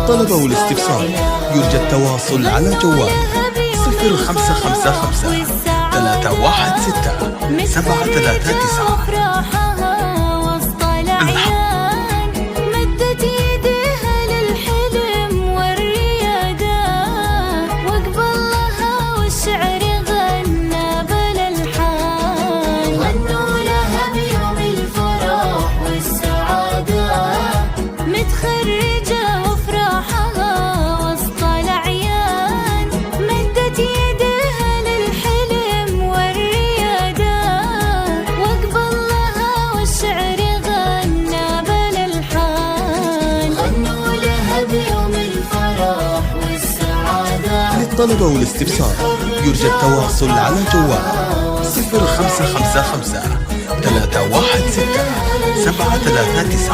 للطلبة والاستفسار يرجى التواصل على جوال 0555 316 739. للطلبة والاستفسار يرجى التواصل على جوال 0555 316 739.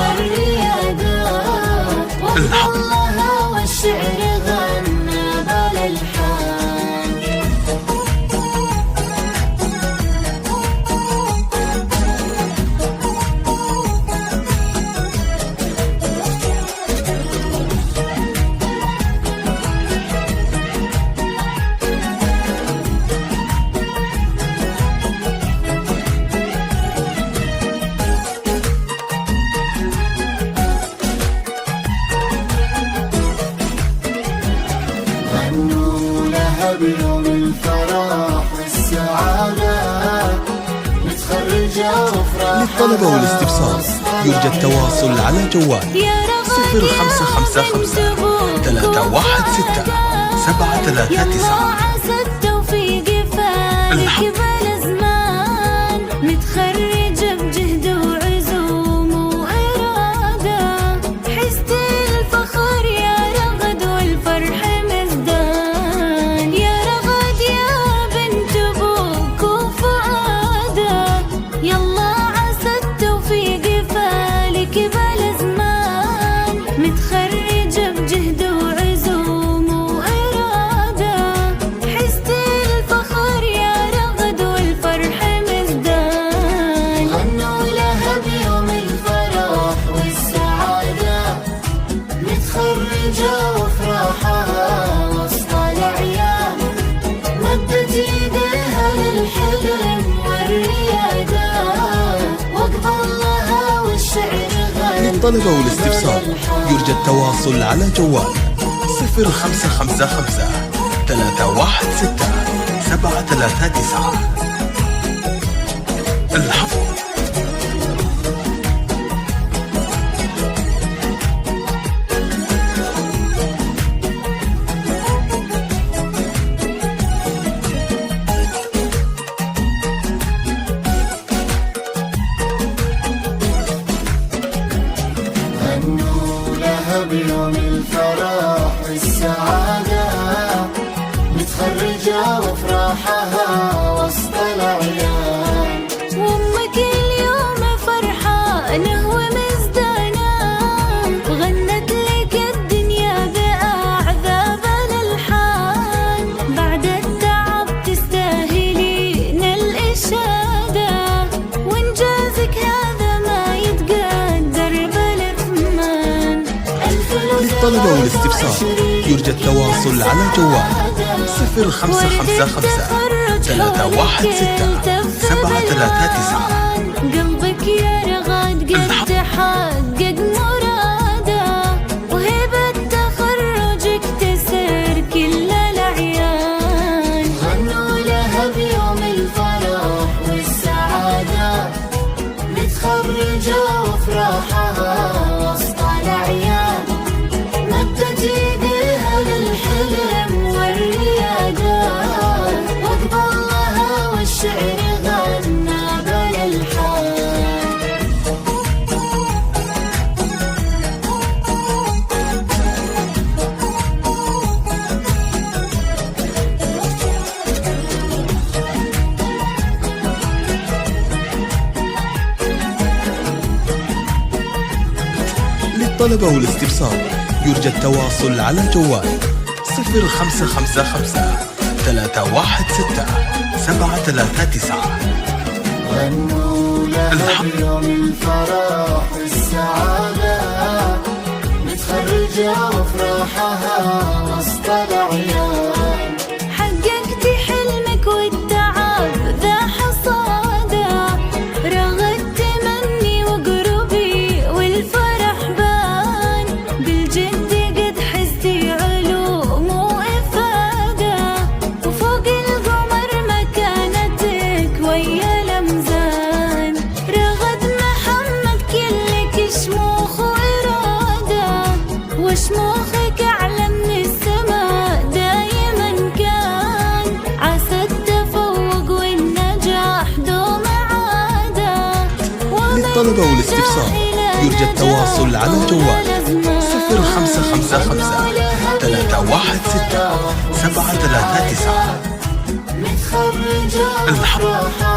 الحق بيوم الفرح والسعادة متخرجة وفرحة. للطلبة والاستفسار يرجى التواصل على جوال 0555 316 739. الحق للطلبة والاستفسار يرجى التواصل على جوال 0555 316 739. الحق بيوم الفرح والسعادة متخرجة وفرحها وسط العيال. وامك اليوم فرحانة ومزدانة وغنت لك الدنيا بأعذاب الألحان. بعد التعب تستاهلين الإشادة وإنجازك هذا ما يتقدر بالثمن. للطلبة والاستفسار يرجى التواصل على جوال 0555 316 739. قلبك يا رغد قد تحقق مراده وهبة تخرجك تسر كل الأعيان. غنوا لها بيوم الفرح والسعادة متخرجة وفرحها وسط الأعيان. مدت ايديها للحلم والريادة وقبلها والشعر غنى بالألحان. للطلبة والاستفسار يرجى التواصل على جوال 0555 316 739. غنوا لها بيوم الفرح والسعادة متخرجة متخرجة وفرحها وسط الأعيان. حققتي حلمك والتعب ذا حصاده، رغدت مني وقربي والفرح بان، بالجد قد حزتي علوم وإفادة، وفوق القمر مكانتك ويا الأمزان، رغد محمد كلك شموخ وإرادة، وشموخك أعلى من السماء دايما كان، عسى التفوق والنجاح دوم عادة. للطلبة والاستفسار يرجى التواصل على الجوال 0555 316 739. متخرجة الحق وفرحها